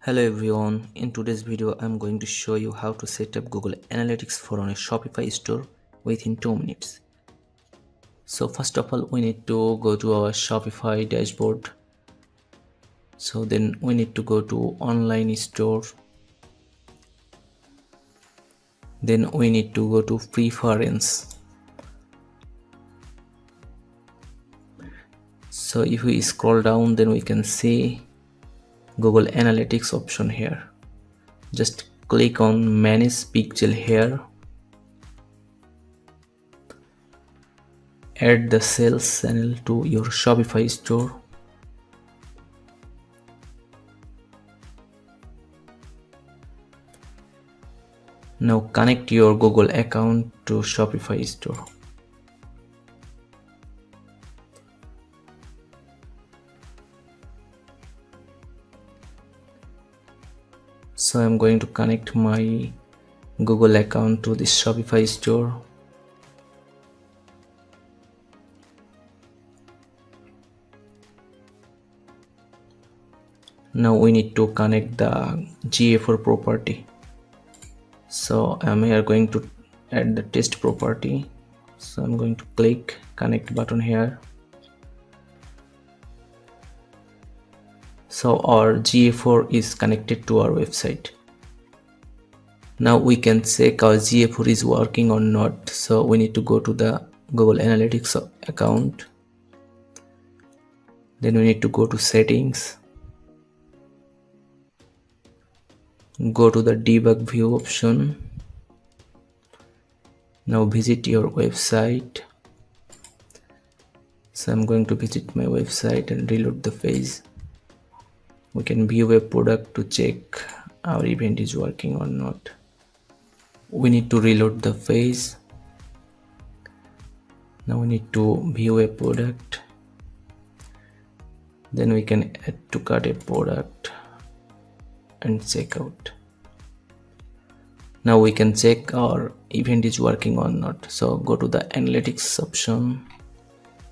Hello everyone, in today's video I'm going to show you how to set up Google Analytics for on a Shopify store within 2 minutes. So first of all we need to go to our Shopify dashboard. So then we need to go to online store. Then we need to go to preference. So if we scroll down, then we can see Google Analytics option here. Just click on manage pixel here. Add the sales channel to your Shopify store. Now connect your Google account to Shopify store. So I'm going to connect my Google account to this Shopify store. Now we need to connect the GA4 property. So I'm here going to add the test property. So I'm going to click connect button here. So our GA4 is connected to our website. Now we can check our GA4 is working or not. So we need to go to the Google Analytics account. Then we need to go to settings. Go to the debug view option. Now visit your website. So I'm going to visit my website and reload the page. We can view a product to check our event is working or not. We need to reload the page. Now we need to view a product. Then we can add to cart a product and check out. Now we can check our event is working or not. So go to the analytics option.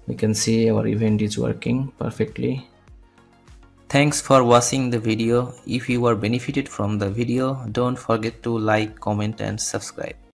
We can see our event is working perfectly. Thanks for watching the video. If you were benefited from the video, don't forget to like, comment and subscribe.